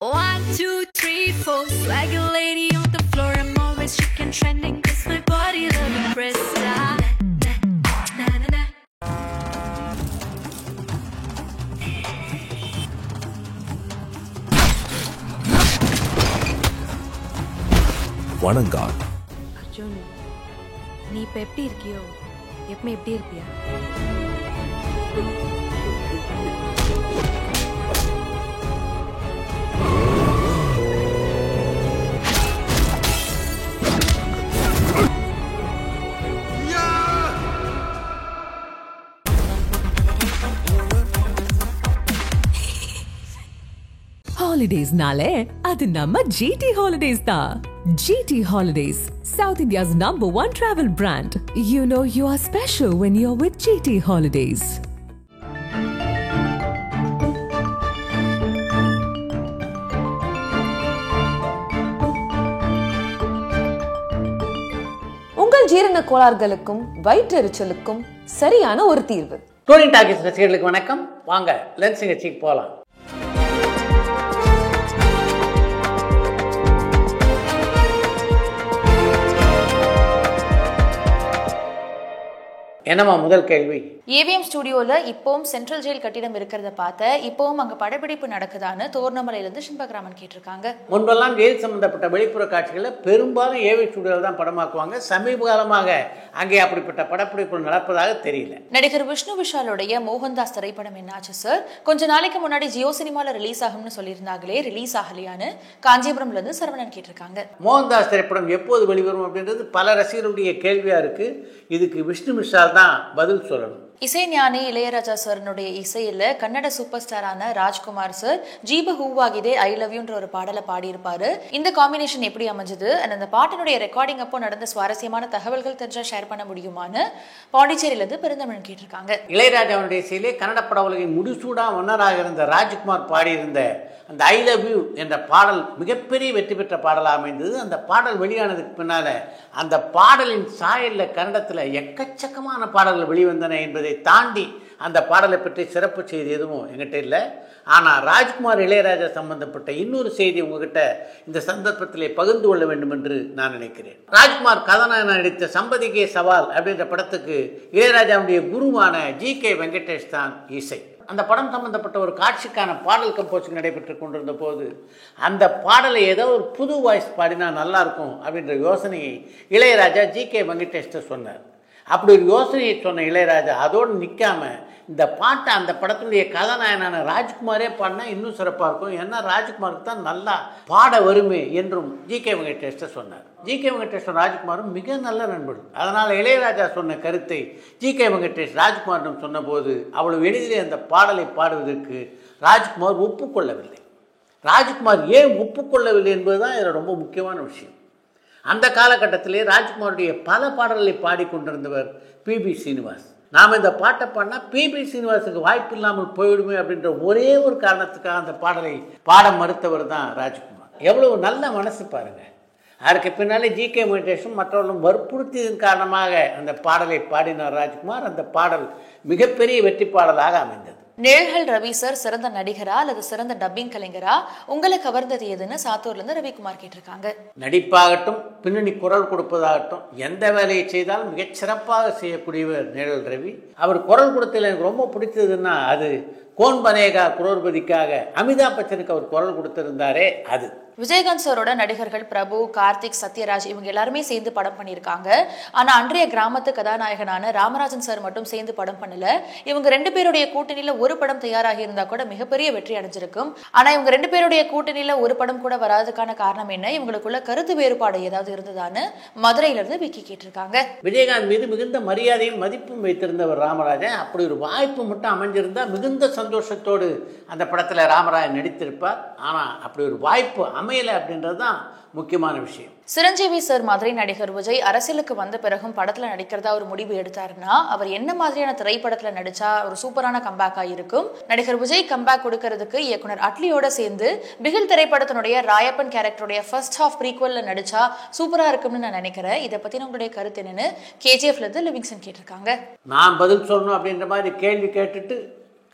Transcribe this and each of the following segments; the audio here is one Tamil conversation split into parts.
One, two, three, four. Swag a lady on the floor. I'm always chicken trending. Cause my body love impress. வணங்கார். Arjun, நீ இப்ப எப்படி இருக்கியோ எப்பவுமே எப்படி இருப்பியா? Holidays-nale, adu namma GT Holidays da. GT Holidays, South India's #1 travel brand. You know you are special when you're with GT Holidays. உங்கள் ஜீரண கோளாறுகளுக்கும் வயிற்றெரிச்சலுக்கும் சரியான ஒரு தீர்வு. டூரிங் டாக்கீஸ் ரசிகர்களுக்கு வணக்கம். வாங்க லென்ஸ் நிகழ்ச்சிக்கு போகலாம். என்னம்மா முதல் கேள்வி? ஏவிஎம் ஸ்டுடியோல இப்பவும் சென்ட்ரல் ஜெயில் கட்டிடம் இருக்கிறத பார்த்த இப்பவும் அங்க படப்பிடிப்பு நடக்குதான்னு தோர்ணமலையிலிருந்து சின்பகிராமன் கேட்டிருக்காங்க. முன்பெல்லாம் ஜெயில் சம்பந்தப்பட்ட வெளிப்புற காட்சிகளை பெரும்பாலும் ஏவிஎம் ஸ்டுடியோல தான் படமாக்குவாங்க. சமீப காலமாக அங்கே அப்படிப்பட்ட படப்பிடிப்பு நடப்பதாக தெரியல. நடிகர் விஷ்ணு விஷாலுடைய மோகன்தாஸ் திரைப்படம் என்னாச்சு சார்? கொஞ்ச நாளைக்கு முன்னாடி ஜியோ சினிமால ரிலீஸ் ஆகும்னு சொல்லியிருந்தாங்களே, ரிலீஸ் ஆகலையான்னு காஞ்சிபுரம்ல இருந்து சரவணன் கேட்டிருக்காங்க. மோகன்தாஸ் திரைப்படம் எப்போது வெளிவரும் அப்படின்றது பல ரசிகர்களுடைய கேள்வியா இருக்கு. இதுக்கு விஷ்ணு விஷால் தான் பதில் சொல்லணும். இசைஞானி இளையராஜா சார்னுடைய இசையில கன்னட சூப்பர் ஸ்டாரான ராஜ்குமார் சார் ஜீப ஹூவாகிதே ஐ லவ் யூன்ற ஒரு பாடலை பாடியிருப்பாரு. இந்த காம்பினேஷன் எப்படி அமைஞ்சது, அந்த பாட்டினுடைய ரெக்கார்டிங் அப்போ நடந்த சுவாரஸ்யமான தகவல்கள் தெரிஞ்சா ஷேர் பண்ண முடியுமான்னு பாண்டிச்சேரியில இருந்து பெருந்தமிழன் கேட்டிருக்காங்க. இளையராஜாவுடைய இசையிலே கன்னட பட உலகின் முடிசூடா மன்னராக இருந்த ராஜ்குமார் பாடியிருந்த அந்த ஐ லவ் யூ என்ற பாடல் மிகப்பெரிய வெற்றி பெற்ற பாடலாக அமைந்தது. அந்த பாடல் வெளியானதுக்கு பின்னால அந்த பாடலின் சாயலில் கன்னடத்தில் எக்கச்சக்கமான பாடல்கள் வெளிவந்தன என்பதை தாண்டி அந்த பாடலை பற்றி சிறப்பு செய்தி எதுவும் எங்கிட்ட இல்லை. ஆனால் ராஜ்குமார் இளையராஜா சம்பந்தப்பட்ட இன்னொரு செய்தி உங்ககிட்ட இந்த சந்தர்ப்பத்திலே பகிர்ந்து கொள்ள வேண்டும் என்று நான் நினைக்கிறேன். ராஜ்குமார் கதாநாயகன் நடித்த சம்பதிக்கே சவால் அப்படின்ற படத்துக்கு இளையராஜாவுடைய குருவான ஜி.கே. வெங்கடேஷ் தான் இசை. அந்த படம் சம்பந்தப்பட்ட ஒரு காட்சிக்கான பாடல் கம்போசிங் நடைபெற்று கொண்டிருந்த போது அந்த பாடலை ஏதோ ஒரு புது வாய்ஸ் பாடினா நல்லாயிருக்கும் அப்படின்ற யோசனையை இளையராஜா ஜி.கே. வெங்கடேஷ்ட சொன்னார். அப்படி ஒரு யோசனையை சொன்ன இளையராஜா அதோடு நிற்காம இந்த பாட்டை அந்த படத்துடைய கதாநாயகனான ராஜ்குமாரே பாடினா இன்னும் சிறப்பாக இருக்கும், ஏன்னா ராஜ்குமாருக்கு தான் நல்லா பாட வருமே என்றும் ஜி.கே. வெங்கடேஷ்ட சொன்னார். ஜி.கே. வெங்கடேஷ் ராஜ்குமாரும் மிக நல்ல நண்பர்கள். அதனால் இளையராஜா சொன்ன கருத்தை ஜி.கே. வெங்கடேஷ் ராஜ்குமாரிடம் சொன்னபோது அவ்வளவு எளிதிலே அந்த பாடலை பாடுவதற்கு ராஜ்குமார் ஒப்புக்கொள்ளவில்லை. ராஜ்குமார் ஏன் ஒப்புக்கொள்ளவில்லை என்பதுதான் இதில் ரொம்ப முக்கியமான விஷயம். அந்த காலகட்டத்திலே ராஜ்குமாருடைய பல பாடல்களை பாடிக்கொண்டிருந்தவர் பி.பி. சீனிவாஸ். நாம் இந்த பாட்டை பாடினா பி.பி. சீனிவாஸுக்கு வாய்ப்பு இல்லாமல் போய்விடுமே அப்படின்ற ஒரே ஒரு காரணத்துக்காக அந்த பாடலை பாட மறுத்தவர் தான் ராஜ்குமார். எவ்வளவு நல்ல மனசு பாருங்க. அதற்கு பின்னாலே ஜி.கே. வெங்கடேஷும் மற்றவர்களும் வற்புறுத்தியதன் காரணமாக அந்த பாடலை பாடினார் ராஜ்குமார். அந்த பாடல் மிகப்பெரிய வெற்றி பாடலாக அமைந்தது. நிழல்கள் ரவி சார் சிறந்த நடிகரா அல்லது சிறந்த டப்பிங் கலைஞரா, உங்களை கவர்ந்தது எதுன்னு சாத்தூர்ல இருந்து ரவிக்குமார் கேட்டிருக்காங்க. நடிப்பாகட்டும், பின்னணி குரல் கொடுப்பதாகட்டும், எந்த வேலையை செய்தாலும் மிகச்சிறப்பாக செய்யக்கூடியவர் நிழல் ரவி. அவர் குரல் கொடுத்ததில் எனக்கு ரொம்ப பிடிச்சதுன்னா அது கோன் பனேகா குரோர்பதிக்காக அமிதாப் பச்சனுக்கு அவர் குரல் கொடுத்திருந்தாரே அது. விஜயகாந்த் சாரோட நடிகர்கள் பிரபு, கார்த்திக், சத்யராஜ் இவங்க எல்லாருமே சேர்ந்து படம் பண்ணியிருக்காங்க. ஆனா அன்றைய கிராமத்து கதாநாயகனான ராமராஜன் சார் மட்டும் சேர்ந்து படம் பண்ணல. இவங்க ரெண்டு பேருடைய கூட்டணியில ஒரு படம் தயாராகி இருந்தா கூட மிகப்பெரிய வெற்றி அடைஞ்சிருக்கும். ஆனா இவங்க ரெண்டு பேருடைய கூட்டணியில ஒரு படம் கூட வராதுக்கான காரணம் என்ன, இவங்களுக்குள்ள கருத்து வேறுபாடு ஏதாவது இருந்ததான்னு மதுரையில இருந்து விக்கி கேட்டிருக்காங்க. விஜயகாந்த் மீது மிகுந்த மரியாதையும் மதிப்பும் வைத்திருந்தவர் ராமராஜன். அப்படி ஒரு வாய்ப்பு மட்டும் அமைஞ்சிருந்தா மிகுந்த சந்தோஷத்தோடு அந்த படத்துல ராமராஜன் நடித்திருப்பார். ஆனா அப்படி ஒரு வாய்ப்பு அமையலை அப்படின்றது தான் முக்கியமான விஷயம். சிரஞ்சீவி சார் மாதிரி நடிகர் விஜய் அரசியலுக்கு வந்த பிறகும் படத்துல நடிக்கிறதா ஒரு முடிவு எடுத்தாருன்னா அவர் என்ன மாதிரியான திரைப்படத்துல நடிச்சா ஒரு சூப்பரான கம்பேக்கா இருக்கும்? நடிகர் விஜய் கம்பேக் கொடுக்கறதுக்கு இயக்குனர் அட்லியோட சேர்ந்து பிகில் திரைப்படத்தினுடைய ராயப்பன் கேரக்டருடைய ஃபர்ஸ்ட் ஹாஃப் ப்ரீக்வல்ல நடிச்சா சூப்பரா இருக்கும்னு நான் நினைக்கிறேன். இதை பத்தி உங்களுடைய கருத்து என்னன்னு கேஜிஎஃப்ல இருந்து லிவிங்சன் கேட்டிருக்காங்க. நான் பதில் சொல்லணும் அப்படின்ற மாதிரி கேள்வி கேட்டுட்டு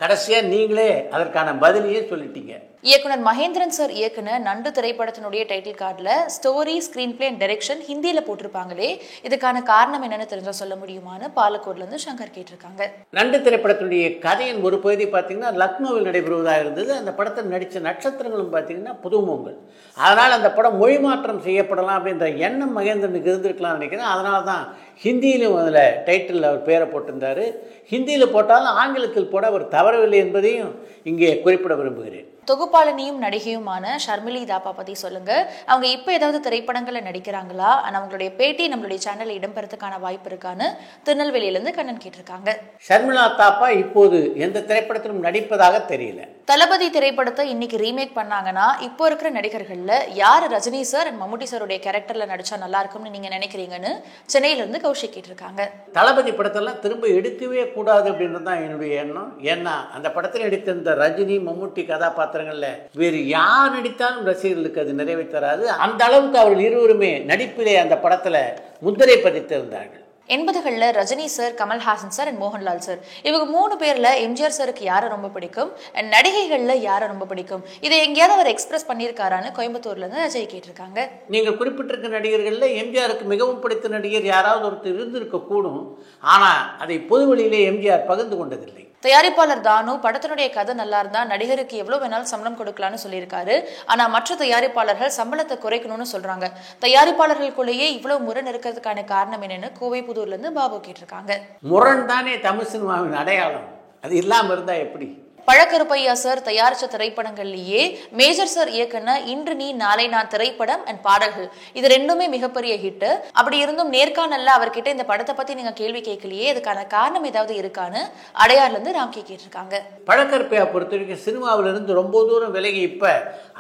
கடைசியாக நீங்களே அதற்கான பதிலையே சொல்லிட்டீங்க. இயக்குனர் மகேந்திரன் சார் இயக்குன நண்டு திரைப்படத்தினுடைய டைட்டில் கார்டுல ஸ்டோரி, ஸ்கிரீன் பிளே, டைரக்ஷன் ஹிந்தியில போட்டிருப்பாங்களே, இதுக்கான காரணம் என்னன்னு தெரிஞ்சா சொல்ல முடியுமான்னு பாலக்கோட்ல இருந்து சங்கர் கேட்டிருக்காங்க. நண்டு திரைப்படத்தினுடைய கதையின் ஒரு பகுதி பார்த்தீங்கன்னா லக்னோவில் நடைபெறுவதாக இருந்தது. அந்த படத்தில் நடித்த நட்சத்திரங்களும் பார்த்தீங்கன்னா புதுமுகங்கள். அதனால் அந்த படம் மொழி மாற்றம் செய்யப்படலாம் அப்படின்ற எண்ணம் மகேந்திரனுக்கு இருந்திருக்கலாம்னு நினைக்கிறேன். அதனால தான் ஹிந்தியிலும் அதில் டைட்டில் அவர் பேரை போட்டிருந்தார். ஹிந்தியில் போட்டாலும் ஆங்கிலத்தில் போட அவர் தவறவில்லை என்பதையும் இங்கே குறிப்பிட விரும்புகிறேன். தொகுப்பாளினியும் நடிகையுமான ஷர்மிளி தாப்பா பத்தி சொல்லுங்க. அவங்க இப்ப ஏதாவது திரைப்படங்கள்ல நடிக்கிறாங்களா? அவங்களுடைய பேட்டி நம்மளுடைய சேனல்ல இடம்பெறதுக்கான வாய்ப்பு இருக்கான்னு திருநெல்வேலியிலிருந்து கண்ணன் கேட்டிருக்காங்க. ஷர்மிளா தாப்பா இப்போது எந்த திரைப்படத்திலும் நடிப்பதாக தெரியல. தளபதி திரைப்படத்தை இன்னைக்கு ரீமேக் பண்ணாங்கன்னா இப்போ இருக்கிற நடிகர்கள்ல யார் ரஜினி சார் அண்ட் மம்முட்டி சாருடைய கேரக்டர்ல நடிச்சா நல்லா இருக்கும்னு நீங்க நினைக்கிறீங்கன்னு சென்னையில இருந்து கௌஷிக் கேட்டிருக்காங்க. தளபதி படத்தெல்லாம் திரும்ப எடுக்கவே கூடாது அப்படின்றது தான் என்னுடைய எண்ணம். ஏன்னா அந்த படத்தில் நடித்த இந்த ரஜினி, மம்முட்டி கதாபாத்திரங்கள்ல வேறு யார் நடித்தாலும் ரசிகர்களுக்கு அது நிறைவேற்றாது. அந்த அளவுக்கு அவர்கள் இருவருமே நடிப்பிலே அந்த படத்துல முத்திரை பதித்திருந்தார்கள். 80களில் Rajini sir, Kamal Haasan sir and Mohanlal sir, இவங்க 3 பேர்ல எம்ஜிஆர் சாருக்கு யாரை ரொம்ப பிடிக்கும் அண்ட் நடிகைகள்ல யாரை ரொம்ப பிடிக்கும், இதை எங்கேயாவது அவர் எக்ஸ்பிரஸ் பண்ணியிருக்காரான்னு கோயம்புத்தூர்ல இருந்து அஜய் கேட்டிருக்காங்க. நீங்கள் குறிப்பிட்டிருக்க நடிகர்கள்ல எம்ஜிஆருக்கு மிகவும் பிடித்த நடிகர் யாராவது ஒருத்தர் இருந்திருக்க கூடும். ஆனா அதை பொது வழியிலே எம்ஜிஆர் பகிர்ந்து கொண்டதில்லை. தயாரிப்பாளர் தானு படத்தினுடைய கதை நல்லா இருந்தா நடிகருக்கு எவ்வளவு வேணாலும் சம்பளம் கொடுக்கலாம்னு சொல்லியிருக்காரு. ஆனா மற்ற தயாரிப்பாளர்கள் சம்பளத்தை குறைக்கணும்னு சொல்றாங்க. தயாரிப்பாளர்களுக்குள்ளேயே இவ்வளவு முரண் இருக்கிறதுக்கான காரணம் என்னன்னு கோவை புதூர்ல இருந்து பாபு கேட்டிருக்காங்க. முரண் தானே தமிழ் சினிமாவின் அடையாளம். அது இல்லாம இருந்தா எப்படி? பழக்கருப்பையா சார் தயாரிச்ச திரைப்படங்கள்லயே மேஜர் சார் இயக்குன இன்று நீ நாளை நான் திரைப்படம் அண்ட் பாடல்கள், இது ரெண்டுமே மிகப்பெரிய ஹிட். அப்படி இருந்தும் நேர்காணல்ல அவர்கிட்ட இந்த படத்தை பத்தி நீங்க கேள்வி கேட்கலையே, இதுக்கான காரணம் ஏதாவது இருக்கான்னு அடையார்ல இருந்து ராம்கி கேட்டிருக்காங்க. பழக்கருப்பையா பொறுத்த வரைக்கும் சினிமாவில இருந்து ரொம்ப தூரம் விலகி இப்ப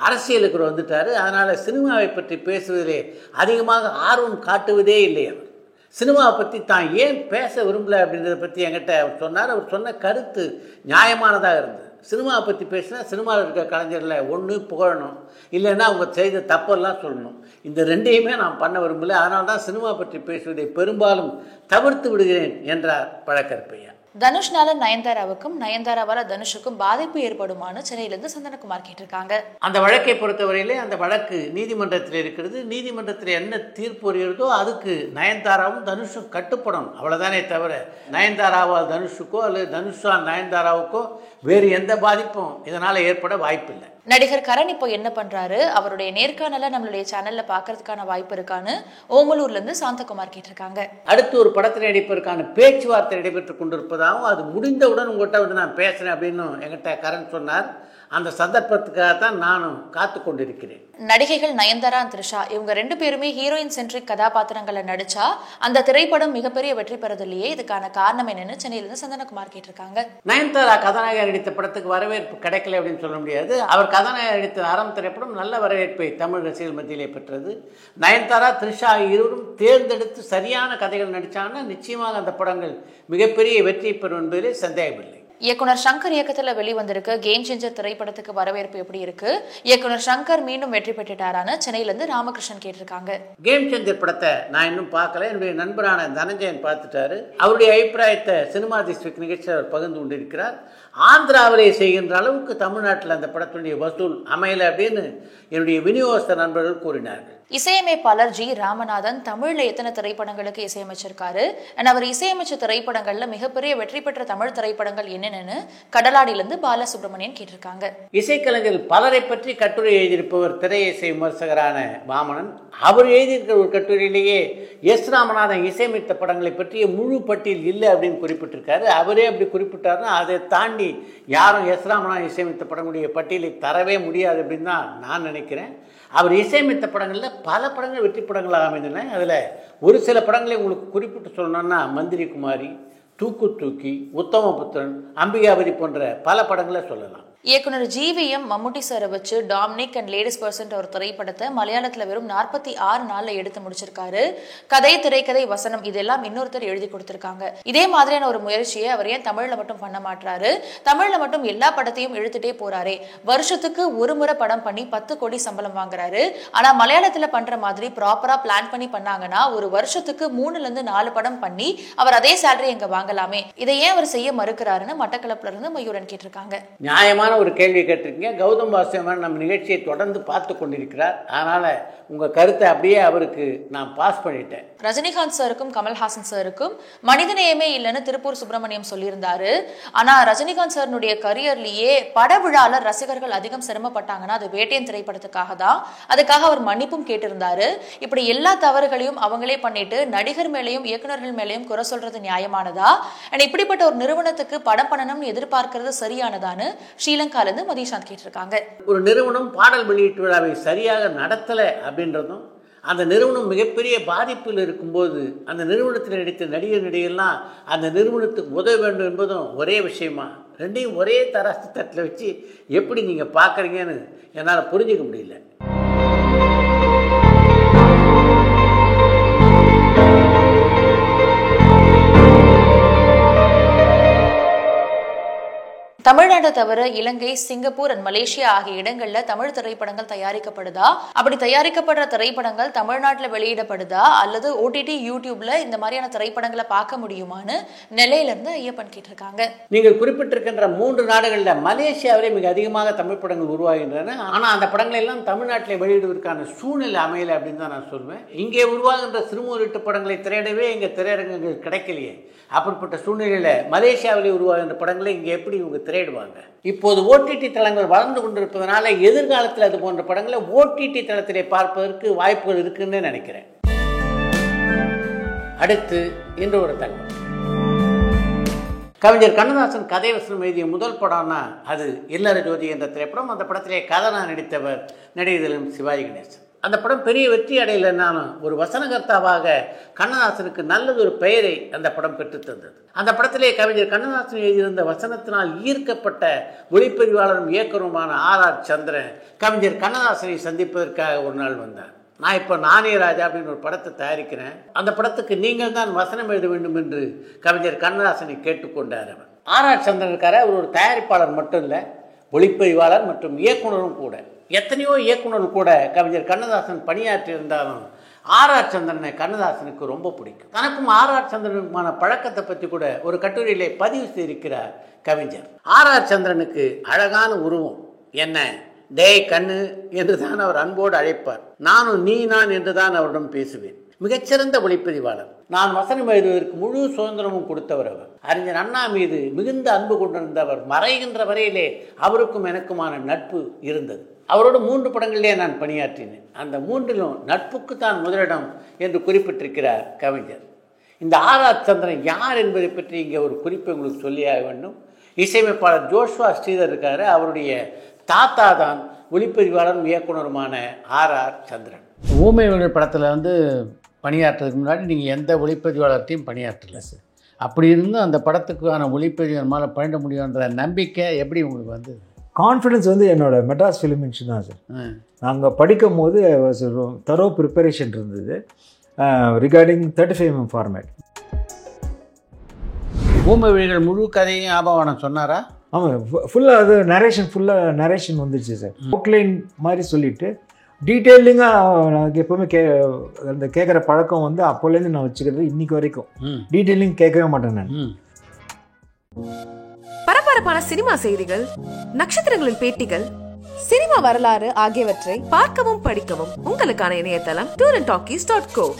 அரசியலுக்கு வந்துட்டாரு. அதனால சினிமாவை பற்றி பேசுவதிலே அதிகமாக ஆர்வம் காட்டுவதே இல்லை. அவர் சினிமாவை பற்றி தான் ஏன் பேச விரும்பல அப்படின்றத பற்றி என்கிட்ட அவர் சொன்னார். அவர் சொன்ன கருத்து நியாயமானதாக இருந்தது. சினிமாவை பற்றி பேசினா சினிமாவில் இருக்க கலைஞரில் ஒன்று புகழணும், இல்லைன்னா அவங்க செய்த தப்பெல்லாம் சொல்லணும். இந்த ரெண்டையுமே நான் பண்ண விரும்பல. அதனால தான் சினிமா பற்றி பேசுவதை பெரும்பாலும் தவிர்த்து விடுகிறேன் என்றார் பழக்கருப்பையா. தனுஷ்னால நயன்தாராவுக்கும் நயன்தாராவால தனுஷுக்கும் பாதிப்பு ஏற்படுமான்னு சென்னையிலிருந்து சந்தனகுமார் கேட்டிருக்காங்க. அந்த வழக்கை பொறுத்தவரையிலே அந்த வழக்கு நீதிமன்றத்தில் இருக்கிறது. நீதிமன்றத்தில் என்ன தீர்ப்பு வருகிறதோ அதுக்கு நயன்தாராவும் தனுஷும் கட்டுப்படணும், அவ்வளவுதானே தவிர நயன்தாராவால் தனுஷுக்கோ அல்லது தனுஷால் நயன்தாராவுக்கோ வேறு எந்த பாதிப்பும் இதனால ஏற்பட வாய்ப்பில்லை. நடிகர் கரண் இப்போ என்ன பண்றாரு, அவருடைய நேர்காணல நம்மளுடைய சேனல்ல பாக்குறதுக்கான வாய்ப்பு இருக்கான்னு ஓமலூர்ல இருந்து சாந்தகுமார் கேட்டிருக்காங்க. அடுத்து ஒரு படத்தில் நடிப்பதற்கான பேச்சுவார்த்தை நடைபெற்றுக் கொண்டிருப்பதாகவும் அது முடிந்தவுடன் உங்கள்கிட்ட வந்து நான் பேசுறேன் அப்படின்னு என்கிட்ட கரண் சொன்னார். அந்த சந்தர்ப்பத்துக்காகத்தான் நானும் காத்து கொண்டிருக்கிறேன். நடிகைகள் நயன்தாரா த்ரிஷா இவங்க 2 பேருமே ஹீரோயின் சென்ட்ரிக் கதாபாத்திரங்களை நடிச்சா அந்த திரைப்படம் மிகப்பெரிய வெற்றி பெறதில்லையே, இதுக்கான காரணம் என்னன்னு சென்னையிலிருந்து சந்தனகுமார் கேட்டிருக்காங்க. நயன்தாரா கதாநாயகர் நடித்த படத்துக்கு வரவேற்பு கிடைக்கல அப்படின்னு சொல்ல முடியாது. அவர் கதாநாயகர் நடித்த அறம் திரைப்படம் நல்ல வரவேற்பை தமிழ் ரசிகர்கள் மத்தியிலே பெற்றது. நயன்தாரா, த்ரிஷா இருவரும் தேர்ந்தெடுத்து சரியான கதைகள் நடிச்சாங்கன்னா நிச்சயமாக அந்த படங்கள் மிகப்பெரிய வெற்றி பெறும் என்பதிலே சந்தேகமில்லை. இயக்குனர் சங்கர் இயக்கத்துல வெளிவந்திருக்க கேம் சேஞ்சர் திரைப்படத்துக்கு வரவேற்பு எப்படி இருக்கு? இயக்குனர் சங்கர் மீண்டும் வெற்றி பெற்றுட்டாரான்னு சென்னையில இருந்து ராமகிருஷ்ணன் கேட்டிருக்காங்க. கேம் சேஞ்சர் படத்தை நான் இன்னும் பார்க்கல. என்னுடைய நண்பரான தனஞ்சயன் பார்த்துட்டாரு. அவருடைய அபிப்பிராயத்தை சினிமா டிஸ்ட்ரிக்ட் நிகழ்ச்சியில் அவர் பகிர்ந்து கொண்டிருக்கிறார். ஆந்திராவிலே செய்கின்ற அளவுக்கு தமிழ்நாட்டில் அந்த படத்துடைய வசூல் அமையல அப்படின்னு என்னுடைய விநியோகஸ்த நண்பர்கள் கூறினார்கள். இசையமைப்பாளர் ஜி ராமநாதன் தமிழ்ல எத்தனை திரைப்படங்களுக்கு இசையமைச்சிருக்காரு, அவர் இசையமைச்ச திரைப்படங்கள்ல மிகப்பெரிய வெற்றி பெற்ற தமிழ் திரைப்படங்கள் என்னென்னு கடலாடியிலிருந்து பாலசுப்ரமணியன் கேட்டிருக்காங்க. இசைக்கலைஞர் பலரை பற்றி கட்டுரை எழுதியிருப்பவர் திரை இசை விமர்சகரான வாமனன். அவர் எழுதியிருக்கிற ஒரு கட்டுரையிலேயே எஸ் ராமநாதன் இசையமைத்த படங்களை பற்றிய முழு பட்டியல் இல்லை அப்படின்னு குறிப்பிட்டிருக்காரு. அவரே அப்படி குறிப்பிட்டாருன்னா அதை தாண்டி யாரும் எஸ் ராமநாதன் இசையமைத்த படங்களுடைய பட்டியலை தரவே முடியாது அப்படின்னு தான் நான் நினைக்கிறேன். அவர் இசையமைத்த படங்களில் பல படங்கள் வெற்றி படங்களாக அமைந்தன. அதில் ஒரு சில படங்களை உங்களுக்கு குறிப்பிட்டு சொல்லணும்னா மந்திரி குமாரி, தூக்கு தூக்கி, உத்தமபுத்திரன், அம்பிகாபதி போன்ற பல படங்களை சொல்லலாம். இயக்குனர் ஜிவிஎம் மம்முட்டி சாரை வச்சு டாமினிக் அண்ட் லேடிஸ் பர்சன்ட் ஒரு திரைப்படத்தை மலையாளத்துல வெறும் 46 நாள்ல எடுத்து முடிச்சிருக்காரு. கதை, திரைக்கதை, வசனம் இதெல்லாம் இன்னொருத்தர் எழுதி கொடுத்திருக்காங்க. இதே மாதிரியான ஒரு முயற்சியை அவர் ஏன் தமிழ்ல மட்டும் பண்ண மாட்டாரு? தமிழ்ல மட்டும் எல்லா படத்தையும் இழுத்துட்டே போறாரே. வருஷத்துக்கு ஒரு முறை படம் பண்ணி 10 கோடி சம்பளம் வாங்குறாரு. ஆனா மலையாளத்துல பண்ற மாதிரி ப்ராப்பரா பிளான் பண்ணி பண்ணாங்கன்னா ஒரு வருஷத்துக்கு 3ல இருந்து 4 படம் பண்ணி அவர் அதே சேலரி எங்க வாங்கலாமே. இதை ஏன் அவர் செய்ய மறுக்கிறாருன்னு மட்டக்களப்புல இருந்து மயூரன் கேட்டிருக்காங்க. நியாயமான முக்கியமான ஒரு கேள்வி கேட்டிருக்கீங்க. கௌதம் வாசுதேவன் நம்ம நிகழ்ச்சியை தொடர்ந்து பார்த்து கொண்டிருக்கிறார். அதனால் உங்கள் கருத்தை அப்படியே அவருக்கு நான் பாஸ் பண்ணிட்டேன். ரஜினிகாந்த் சாருக்கும் கமல்ஹாசன் சாருக்கும் மனிதநேயமே இல்லைன்னு திருப்பூர் சுப்பிரமணியம் சொல்லியிருந்தாரு. ஆனா ரஜினிகாந்த் சாருடைய கரியர்லயே பட விழால ரசிகர்கள் அதிகம் சிரமப்பட்டாங்கன்னா அது வேட்டையன் திரைப்படத்துக்காக தான். அதுக்காக அவர் மன்னிப்பும் கேட்டிருந்தாரு. இப்படி எல்லா தவறுகளையும் அவங்களே பண்ணிட்டு நடிகர் மேலையும் இயக்குநர்கள் மேலையும் குறை சொல்றது நியாயமானதா? இப்படிப்பட்ட ஒரு நிறுவனத்துக்கு படம் பண்ணணும்னு எதிர்பார்க்கிறது சரியானதான்னு ஸ்ரீலங்கால இருந்து மதிஷாந்த் கேட்டிருக்காங்க. ஒரு நிறுவனம் பாடல் வெளியீட்டு விழாவை சரியாக நடத்தல அப்படின்றதும், அந்த நிறுவனம் மிகப்பெரிய பாதிப்பில் இருக்கும்போது அந்த நிறுவனத்தில் நடித்த நடிகர் நடிகர்லாம் அந்த நிறுவனத்துக்கு உதவ வேண்டும் என்பதும் ஒரே விஷயமா? ரெண்டையும் ஒரே தராசு தட்டில் வச்சு எப்படி நீங்கள் பார்க்குறீங்கன்னு என்னால் புரிஞ்சிக்க முடியல. தமிழ்நாட்டை தவிர இலங்கை, சிங்கப்பூர் அண்ட் மலேசியா ஆகிய இடங்கள்ல தமிழ் திரைப்படங்கள் தயாரிக்கப்படுதா? அப்படி தயாரிக்கப்படுற திரைப்படங்கள் தமிழ்நாட்டில் வெளியிடப்படுதா அல்லது OTT யூடியூப்ல இந்த மாதிரியான திரைப்படங்களை பார்க்க முடியுமான்னு நெல்லையில இருந்து ஐயப்பன் கேட்டிருக்காங்க. நீங்கள் குறிப்பிட்டிருக்கின்ற 3 நாடுகளில் மலேசியாவிலே மிக அதிகமாக தமிழ் படங்கள் உருவாகின்றன. ஆனால் அந்த படங்களை எல்லாம் தமிழ்நாட்டில் வெளியிடுவதற்கான சூழ்நிலை அமையலை அப்படின்னு தான் நான் சொல்வேன். இங்கே உருவாகின்ற சிறுமுறையீட்டு படங்களை திரையிடவே இங்கே திரையரங்குகள் கிடைக்கலையே. அப்படிப்பட்ட சூழ்நிலையில் மலேசியாவிலே உருவாகின்ற படங்களை இங்கே எப்படி இவங்க திரையிடுவாங்க? இப்போது OTT தளங்கள் வளர்ந்து கொண்டிருப்பதனால எதிர்காலத்தில் அது போன்ற படங்களை OTT தளத்திலே பார்ப்பதற்கு வாய்ப்புகள் இருக்குன்னு நினைக்கிறேன். அடுத்து இன்று ஒரு தகவல். கவிஞர் கண்ணதாசன் கதை வசனம் எழுதிய முதல் படம்னா அது இல்லற ஜோதி என்ற திரைப்படம். அந்த படத்திலே கதாநாயகனாக நடித்தவர் நடிகர் சிவாஜி கணேசன். அந்த படம் பெரிய வெற்றி அடையலைன்னாலும் ஒரு வசனகர்த்தாவாக கண்ணதாசனுக்கு நல்லதொரு பெயரை அந்த படம் பெற்றுத்தந்தது. அந்த படத்திலே கவிஞர் கண்ணதாசன் எழுதியிருந்த வசனத்தினால் ஈர்க்கப்பட்ட ஒளிப்பதிவாளரும் இயக்குனருமான R.R. சந்திரன் கவிஞர் கண்ணதாசனை சந்திப்பதற்காக ஒரு நாள் வந்தார். நான் இப்போ நானே ராஜா அப்படின்னு ஒரு படத்தை தயாரிக்கிறேன், அந்த படத்துக்கு நீங்கள் தான் வசனம் எழுத வேண்டும் என்று கவிஞர் கண்ணதாசனை கேட்டுக்கொண்டார். அவர் R.R. சந்திரன் இருக்காரு. அவர் ஒரு தயாரிப்பாளர் மட்டும் இல்லை, ஒளிப்பதிவாளர் மற்றும் இயக்குனரும் கூட. எத்தனையோ இயக்குனர் கூட கவிஞர் கண்ணதாசன் பணியாற்றி இருந்தாலும் R.R. சந்திரனை கண்ணதாசனுக்கு ரொம்ப பிடிக்கும். தனக்கும் R.R. சந்திரனுக்குமான பழக்கத்தை பற்றி கூட ஒரு கட்டுரையிலே பதிவு செய்திருக்கிறார் கவிஞர். R.R. சந்திரனுக்கு அழகான உருவம், என்ன டேய் கண்ணு என்று தான் அவர் அன்போடு அழைப்பார். நானும் நீ நான் என்று தான் அவரிடம் பேசுவேன். மிகச்சிறந்த ஒளிப்பதிவாளர். நான் வசனம் எழுதுவதற்கு முழு சுதந்திரமும் கொடுத்தவர் அவர். அறிஞர் அண்ணா மீது மிகுந்த அன்பு கொண்டிருந்தவர். மறைகின்ற வரையிலே அவருக்கும் எனக்குமான நட்பு இருந்தது. அவரோடு 3 படங்களிலே நான் பணியாற்றினேன். அந்த 3லும் நட்புக்கு தான் முதலிடம் என்று குறிப்பிட்டிருக்கிறார் கவிஞர். இந்த R.R. சந்திரன் யார் என்பதை பற்றி இங்கே ஒரு குறிப்பை உங்களுக்கு சொல்லியாக வேண்டும். இசையமைப்பாளர் ஜோஷ்வா ஸ்ரீதர் இருக்காரு. அவருடைய தாத்தா தான் ஒளிப்பதிவாளரும் இயக்குனருமான R.R. சந்திரன். ஊமை படத்தில் பணியாற்றுறதுக்கு முன்னாடி நீங்கள் எந்த ஒளிப்பதிவாளர்கிட்டையும் பணியாற்றலை சார். அப்படி இருந்தும் அந்த படத்துக்கான ஒளிப்பதிவு மேலே பண்ணிட முடியுன்ற நம்பிக்கை எப்படி உங்களுக்கு வந்தது? கான்ஃபிடன்ஸ் என்னோட மெட்ராஸ் ஃபிலிம் இன்ஸ்டியூட் தான் சார். நாங்கள் படிக்கும் போது தரோ ப்ரிப்பரேஷன் இருந்தது ரிகார்டிங் 35mm ஃபார்மேட். ஊமை விழிகள் முழு கதையும் ஆபவானம் சொன்னாரா? ஆமாம், ஃபுல்லாக அது நரேஷன் வந்துடுச்சு சார். அவுட்லைன் மாதிரி சொல்லிவிட்டு டீட்டெயிலிங்காக எனக்கு எப்போவுமே அந்த கேட்குற பழக்கம் அப்போலேருந்து நான் வச்சுக்கிறது இன்னைக்கு வரைக்கும். டீட்டெயிலிங் கேட்கவே மாட்டேன் நான். பரபரப்பான சினிமா செய்திகள், நட்சத்திரங்களின் பேட்டிகள், சினிமா வரலாறு ஆகியவற்றை பார்க்கவும் படிக்கவும் உங்களுக்கான இணையதளம் tourantalkies.co.